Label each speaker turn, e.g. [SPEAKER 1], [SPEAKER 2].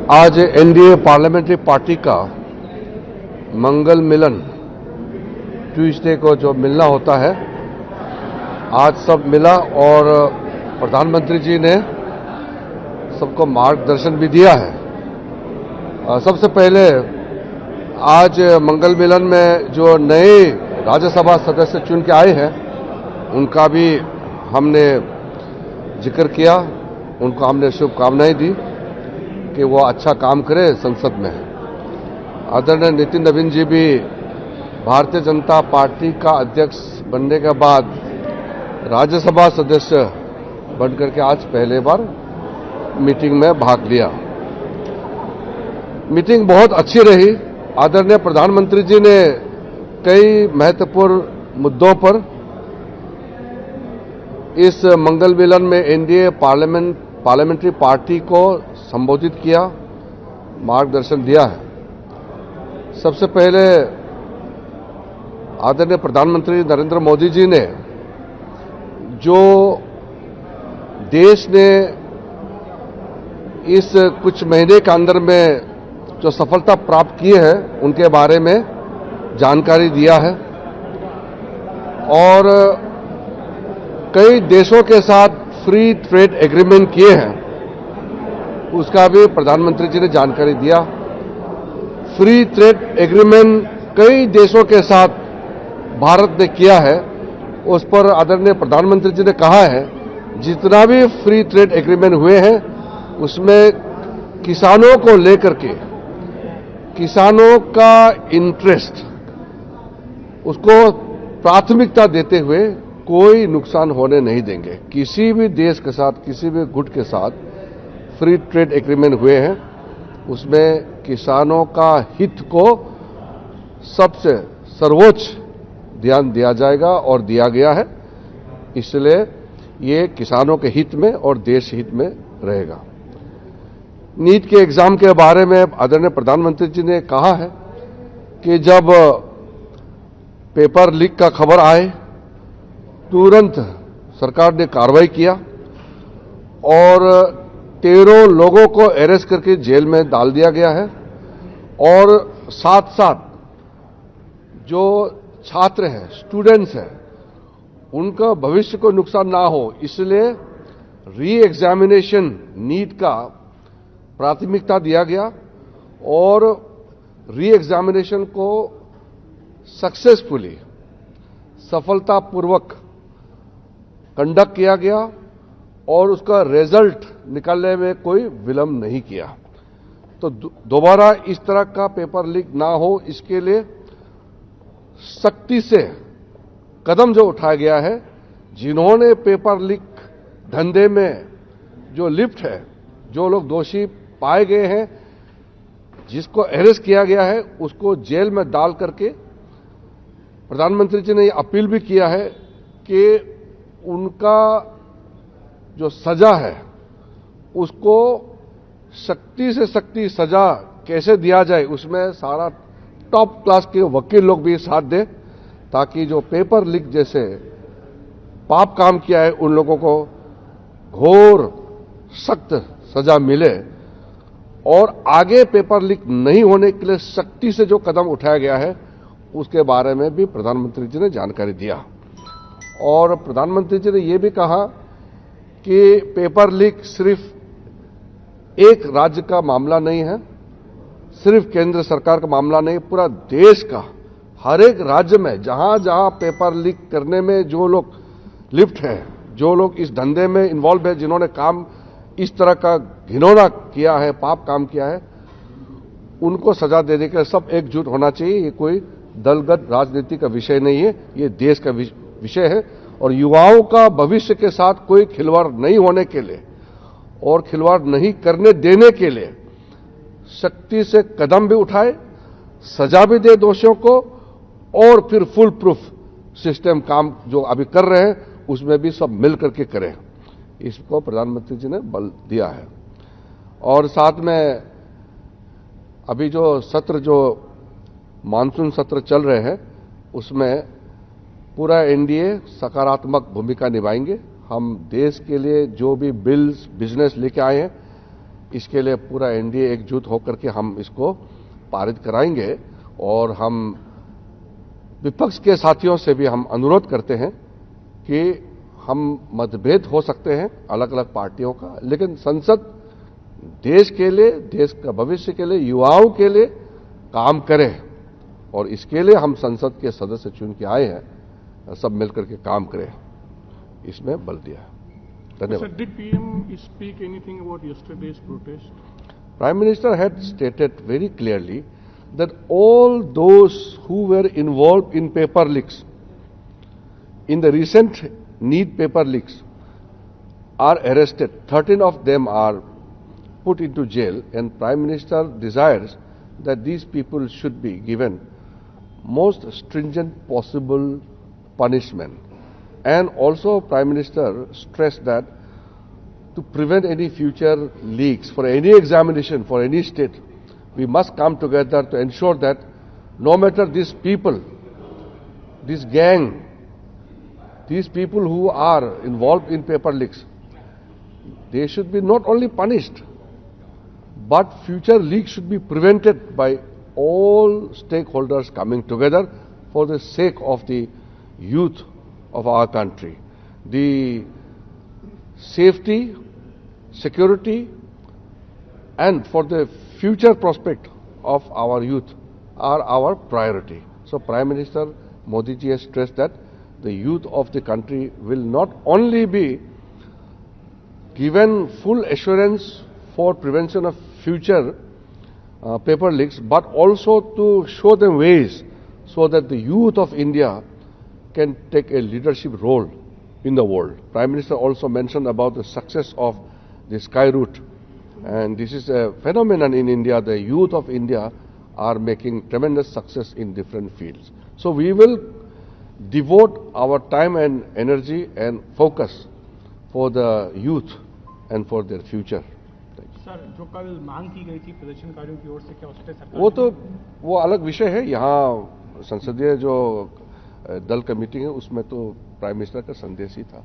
[SPEAKER 1] आज NDA parliamentary party का मंगल मिलन Tuesday को जो मिलना होता है, आज सब मिला और प्रधानमंत्री जी ने सबको मार्गदर्शन भी दिया है। सबसे पहले आज मंगल मिलन में जो नए राज्यसभा सदस्य चुन के आए हैं उनका भी हमने जिक्र किया, उनको हमने शुभकामनाएं दी कि वो अच्छा काम करे संसद में। आदरणीय नितिन नवीन जी भी भारतीय जनता पार्टी का अध्यक्ष बनने के बाद राज्यसभा सदस्य बनकर के आज पहले बार मीटिंग में भाग लिया। मीटिंग बहुत अच्छी रही। आदरणीय प्रधानमंत्री जी ने कई महत्वपूर्ण मुद्दों पर इस मंगल मिलन में एनडीए पार्लियामेंट्री पार्टी को संबोधित किया, मार्गदर्शन दिया है। सबसे पहले आदरणीय प्रधानमंत्री नरेंद्र मोदी जी ने जो देश ने इस कुछ महीने के अंदर में जो सफलता प्राप्त की है उनके बारे में जानकारी दिया है और कई देशों के साथ फ्री ट्रेड एग्रीमेंट किए हैं, उसका भी प्रधानमंत्री जी ने जानकारी दिया। फ्री ट्रेड एग्रीमेंट कई देशों के साथ भारत ने किया है, उस पर आदरणीय प्रधानमंत्री जी ने कहा है जितना भी फ्री ट्रेड एग्रीमेंट हुए हैं उसमें किसानों को लेकर के, किसानों का इंटरेस्ट, उसको प्राथमिकता देते हुए कोई नुकसान होने नहीं देंगे। किसी भी देश के साथ, किसी भी गुट के साथ फ्री ट्रेड एग्रीमेंट हुए हैं उसमें किसानों का हित को सबसे सर्वोच्च ध्यान दिया जाएगा और दिया गया है, इसलिए ये किसानों के हित में और देश हित में रहेगा। नीट के एग्जाम के बारे में आदरणीय प्रधानमंत्री जी ने कहा है कि जब पेपर लीक का खबर आए तुरंत सरकार ने कार्रवाई किया और 13 लोगों को अरेस्ट करके जेल में डाल दिया गया है और साथ साथ जो छात्र हैं, स्टूडेंट्स हैं, उनका भविष्य को नुकसान ना हो इसलिए री एग्जामिनेशन नीट का प्राथमिकता दिया गया और री एग्जामिनेशन को सक्सेसफुली, सफलतापूर्वक कंडक्ट किया गया और उसका रिजल्ट निकालने में कोई विलंब नहीं किया। तो दोबारा इस तरह का पेपर लीक ना हो इसके लिए सख्ती से कदम जो उठाया गया है, जिन्होंने पेपर लीक धंधे में जो लिप्त है, जो लोग दोषी पाए गए हैं, जिसको अरेस्ट किया गया है उसको जेल में डाल करके प्रधानमंत्री जी ने ये अपील भी किया है कि उनका जो सजा है उसको सख्ती से सख्ती सजा कैसे दिया जाए उसमें सारा टॉप क्लास के वकील लोग भी साथ दें ताकि जो पेपर लीक जैसे पाप काम किया है उन लोगों को घोर सख्त सजा मिले और आगे पेपर लीक नहीं होने के लिए सख्ती से जो कदम उठाया गया है उसके बारे में भी प्रधानमंत्री जी ने जानकारी दिया। और प्रधानमंत्री जी ने यह भी कहा कि पेपर लीक सिर्फ एक राज्य का मामला नहीं है, सिर्फ केंद्र सरकार का मामला नहीं, पूरा देश का हर एक राज्य में जहां जहां पेपर लीक करने में जो लोग लिप्त हैं, जो लोग इस धंधे में इन्वॉल्व है, जिन्होंने काम इस तरह का घिनौना किया है, पाप काम किया है, उनको सजा देने के लिए सब एकजुट होना चाहिए। ये कोई दलगत राजनीति का विषय नहीं है, ये देश का विषय है और युवाओं का भविष्य के साथ कोई खिलवाड़ नहीं होने के लिए और खिलवाड़ नहीं करने देने के लिए सख्ती से कदम भी उठाए, सजा भी दे दोषियों को और फिर फुल प्रूफ सिस्टम काम जो अभी कर रहे हैं उसमें भी सब मिल करके करें, इसको प्रधानमंत्री जी ने बल दिया है। और साथ में अभी जो सत्र, जो मानसून सत्र चल रहे हैं उसमें पूरा एनडीए सकारात्मक भूमिका निभाएंगे। हम देश के लिए जो भी बिल्स, बिजनेस लेके आए हैं इसके लिए पूरा एनडीए एकजुट होकर के हम इसको पारित कराएंगे। और हम विपक्ष के साथियों से भी हम अनुरोध करते हैं कि हम मतभेद हो सकते हैं अलग अलग पार्टियों का, लेकिन संसद देश के लिए, देश का भविष्य के लिए, युवाओं के लिए काम करे। और इसके लिए हम संसद के सदस्य चुन के आए हैं, सब मिलकर के काम करें, इसमें बल दिया। धन्यवाद।
[SPEAKER 2] Did PM speak anything about yesterday's protest?
[SPEAKER 1] Prime Minister had stated very clearly that all those who were involved in paper leaks, in the recent NEET paper leaks, are arrested. 13 of them are put into jail, and Prime Minister desires that these people should be given most stringent possible punishment. And also Prime Minister stressed that to prevent any future leaks for any examination for any state, we must come together to ensure that no matter these people, this gang, these people who are involved in paper leaks, they should be not only punished, but future leaks should be prevented by all stakeholders coming together for the sake of the youth of our country. The safety, security, and for the future prospect of our youth are our priority. So Prime Minister Modi ji has stressed that the youth of the country will not only be given full assurance for prevention of future paper leaks, but also to show them ways so that the youth of India can take a leadership role in the world. Prime Minister also mentioned about the success of the Sky Route, and this is a phenomenon in India. The youth of India are making tremendous success in different fields. So we will devote our time and energy and focus for the youth and for their future.
[SPEAKER 2] Sir, जो कल मांग की गई थी प्रदर्शनकारियों की ओर से, क्या उस पर सरकार
[SPEAKER 1] वो अलग विषय है। यहाँ संसदीय जो दल कमेटी है उसमें तो प्राइम मिनिस्टर का संदेश ही था।